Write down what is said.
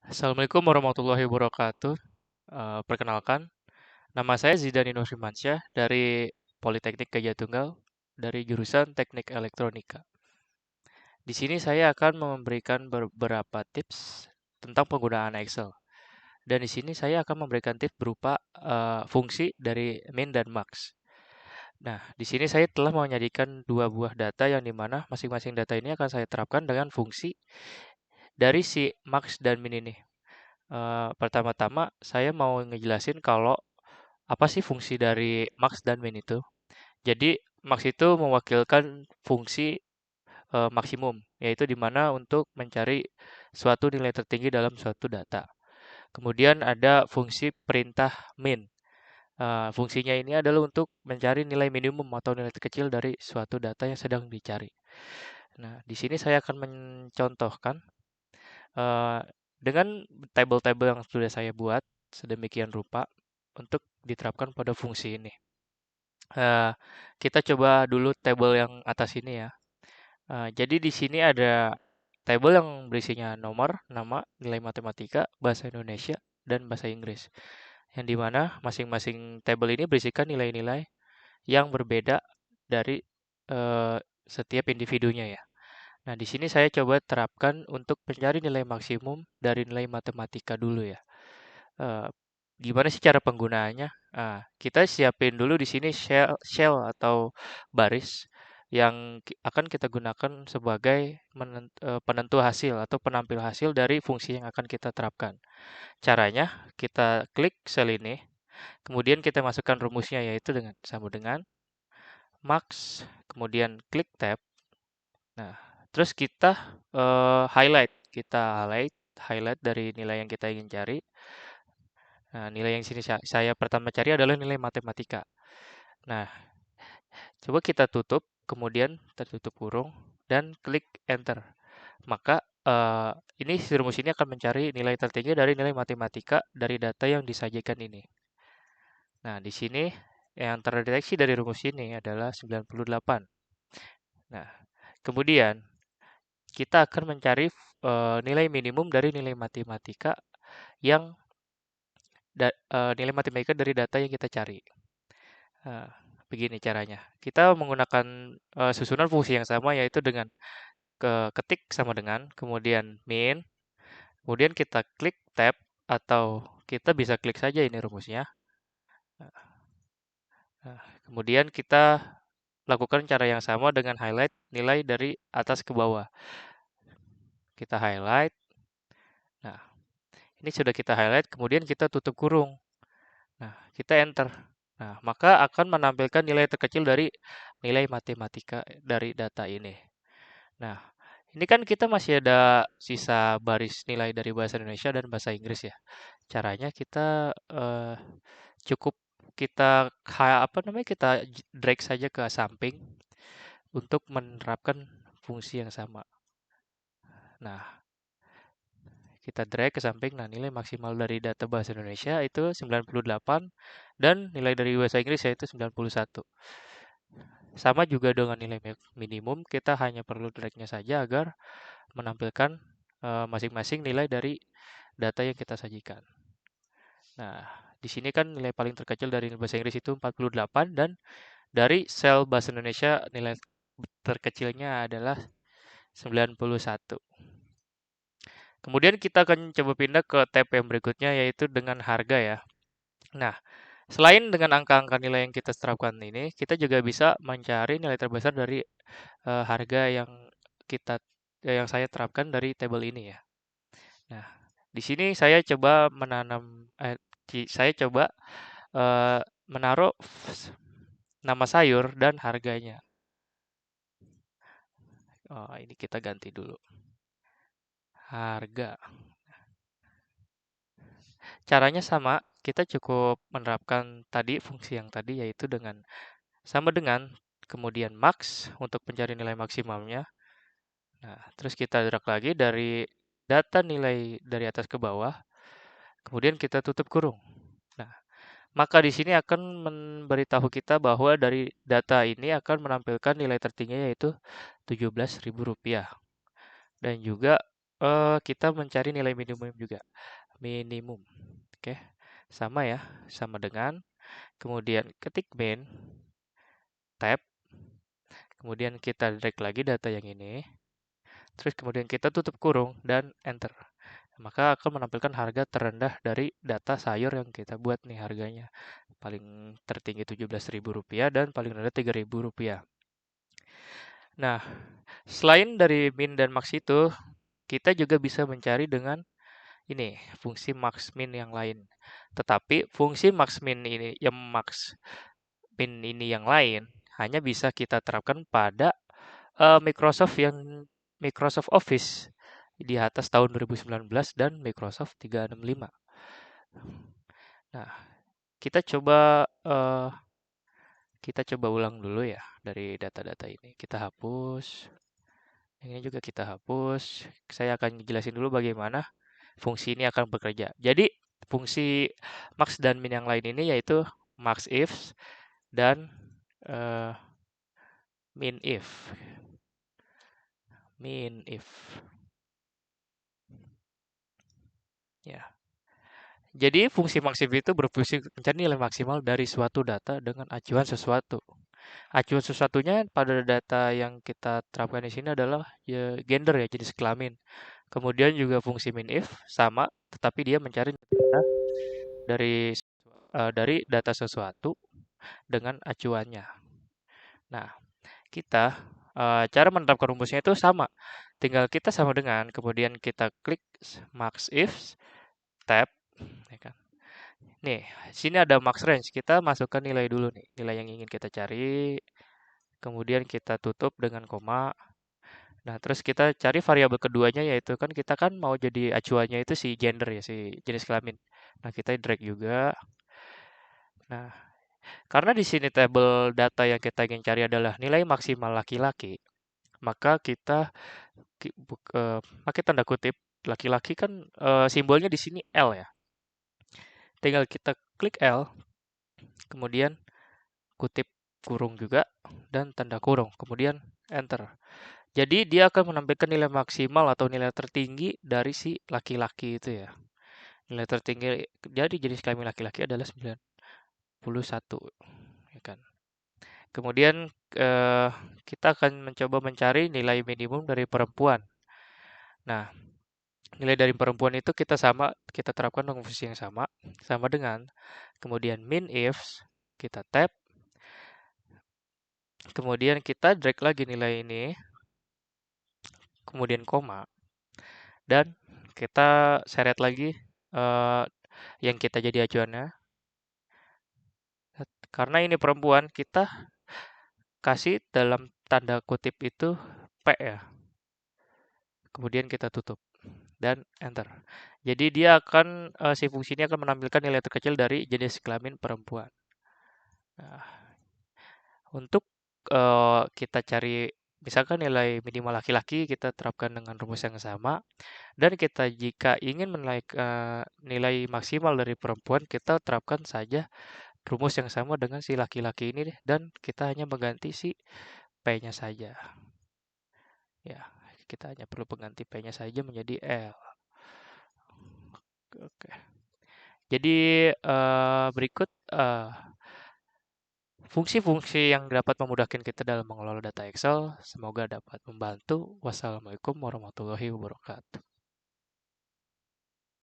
Assalamualaikum warahmatullahi wabarakatuh. Perkenalkan, nama saya Zidani Nurfimansyah dari Politeknik Gajah Tunggal dari jurusan Teknik Elektronika. Di sini saya akan memberikan beberapa tips tentang penggunaan Excel. Dan di sini saya akan memberikan tips berupa fungsi dari min dan max. Nah, di sini saya telah menyajikan dua buah data yang dimana masing-masing data ini akan saya terapkan dengan fungsi dari si max dan min ini. Pertama-tama saya mau ngejelasin kalau apa sih fungsi dari max dan min itu. Jadi max itu mewakilkan fungsi maksimum, yaitu di mana untuk mencari suatu nilai tertinggi dalam suatu data. Kemudian ada fungsi perintah min. Fungsinya ini adalah untuk mencari nilai minimum atau nilai terkecil dari suatu data yang sedang dicari. Nah, di sini saya akan mencontohkan eh, dengan tabel-tabel yang sudah saya buat sedemikian rupa untuk diterapkan pada fungsi ini. Eh, kita coba dulu tabel yang atas ini ya. Jadi di sini ada tabel yang berisinya nomor, nama, nilai matematika, bahasa Indonesia, dan bahasa Inggris. Yang dimana masing-masing tabel ini berisikan nilai-nilai yang berbeda dari eh, setiap individunya ya. Nah, di sini saya coba terapkan untuk mencari nilai maksimum dari nilai matematika dulu ya. Eh, Gimana sih cara penggunaannya? Kita siapin dulu di sini shell atau baris yang akan kita gunakan sebagai penentu hasil atau penampil hasil dari fungsi yang akan kita terapkan. Caranya, kita klik sel ini, kemudian kita masukkan rumusnya yaitu sama dengan max, kemudian klik tab. Nah, terus kita highlight dari nilai yang kita ingin cari. Nah, nilai yang sini saya pertama cari adalah nilai matematika. Nah, coba kita tutup, kemudian tertutup kurung, dan klik enter. Maka ini si rumus ini akan mencari nilai tertinggi dari nilai matematika dari data yang disajikan ini. Nah, di sini yang terdeteksi dari rumus ini adalah 98. Nah, kemudian kita akan mencari nilai minimum dari nilai matematika yang nilai matematika dari data yang kita cari. Nah, begini caranya. Kita menggunakan susunan fungsi yang sama yaitu dengan ketik sama dengan, kemudian min, kemudian kita klik tab atau kita bisa klik saja ini rumusnya. Nah, kemudian kita lakukan cara yang sama dengan highlight nilai dari atas ke bawah. Kita highlight. Nah, ini sudah kita highlight, kemudian kita tutup kurung. Nah, kita enter. Nah, maka akan menampilkan nilai terkecil dari nilai matematika dari data ini. Nah, ini kan kita masih ada sisa baris nilai dari bahasa Indonesia dan bahasa Inggris ya. Caranya kita cukup kita kita drag saja ke samping untuk menerapkan fungsi yang sama. Nah, kita drag ke samping. Nah, nilai maksimal dari data bahasa Indonesia itu 98 dan nilai dari bahasa Inggris yaitu 91. Sama juga dengan nilai minimum, kita hanya perlu drag-nya saja agar menampilkan masing-masing nilai dari data yang kita sajikan. Nah, di sini kan nilai paling terkecil dari bahasa Inggris itu 48 dan dari sel bahasa Indonesia nilai terkecilnya adalah 91. Kemudian kita akan coba pindah ke tab yang berikutnya yaitu dengan harga ya. Nah, selain dengan angka-angka nilai yang kita terapkan ini, kita juga bisa mencari nilai terbesar dari harga kita yang saya terapkan dari tabel ini ya. Nah, di sini saya coba saya coba eh, menaruh nama sayur dan harganya. Oh, ini kita ganti dulu. Harga. Caranya sama, kita cukup menerapkan tadi fungsi yang tadi yaitu dengan sama dengan kemudian max untuk mencari nilai maksimalnya. Nah, terus kita drag lagi dari data nilai dari atas ke bawah, kemudian kita tutup kurung. Nah, maka di sini akan memberitahu kita bahwa dari data ini akan menampilkan nilai tertingginya yaitu Rp17.000. Dan juga kita mencari nilai minimum juga. Minimum. Oke. Sama ya, sama dengan kemudian ketik min, tab, kemudian kita drag lagi data yang ini, terus kemudian kita tutup kurung dan enter. Maka akan menampilkan harga terendah dari data sayur yang kita buat nih harganya. Paling tertinggi Rp17.000 dan paling rendah Rp3.000. Nah, selain dari min dan max itu, kita juga bisa mencari dengan ini, fungsi max min yang lain. Tetapi fungsi max min ini, yang max min ini yang lain, hanya bisa kita terapkan pada Microsoft Office di atas tahun 2019 dan Microsoft 365. Nah, kita coba ulang dulu ya dari data-data ini. Kita hapus. Yang ini juga kita hapus. Saya akan jelasin dulu bagaimana fungsi ini akan bekerja. Jadi, fungsi max dan min yang lain ini yaitu max if dan eh, min if. Min if. Ya. Jadi fungsi max if itu berfungsi mencari nilai maksimal dari suatu data dengan acuan sesuatu. Acuan sesuatunya pada data yang kita terapkan di sini adalah ya, gender ya, jenis kelamin. Kemudian juga fungsi min if sama, tetapi dia mencari data dari data sesuatu dengan acuannya. Nah, kita cara menerapkan rumusnya itu sama. Tinggal kita sama dengan, kemudian kita klik max if, tab, ya kan. Nih, sini ada max range. Kita masukkan nilai dulu nih, nilai yang ingin kita cari. Kemudian kita tutup dengan koma. Nah, terus kita cari variabel keduanya yaitu kan kita kan mau jadi acuannya itu si gender ya, si jenis kelamin. Nah, kita drag juga. Nah, karena di sini tabel data yang kita ingin cari adalah nilai maksimal laki-laki, maka kita pakai tanda kutip laki-laki kan simbolnya di sini L ya. Tinggal kita klik L, kemudian kutip kurung juga dan tanda kurung, kemudian enter. Jadi dia akan menampilkan nilai maksimal atau nilai tertinggi dari si laki-laki itu ya. Nilai tertinggi jadi jenis kelamin laki-laki adalah 91, ya kan. Kemudian kita akan mencoba mencari nilai minimum dari perempuan. Nah, nilai dari perempuan itu kita terapkan dengan fungsi yang sama dengan kemudian min ifs, kita tab, kemudian kita drag lagi nilai ini, kemudian koma, dan kita seret lagi eh, yang kita jadi acuannya. Karena ini perempuan, kita kasih dalam tanda kutip itu P ya. Kemudian kita tutup dan enter. Jadi dia akan si fungsi ini akan menampilkan nilai terkecil dari jenis kelamin perempuan. Nah, untuk kita cari misalkan nilai minimal laki-laki kita terapkan dengan rumus yang sama dan kita jika ingin menaikkan nilai maksimal dari perempuan kita terapkan saja rumus yang sama dengan si laki-laki ini deh, dan kita hanya mengganti si P-nya saja. Ya, kita hanya perlu mengganti P-nya saja menjadi L. Oke. Jadi berikut fungsi-fungsi yang dapat memudahkan kita dalam mengelola data Excel. Semoga dapat membantu. Wassalamualaikum warahmatullahi wabarakatuh.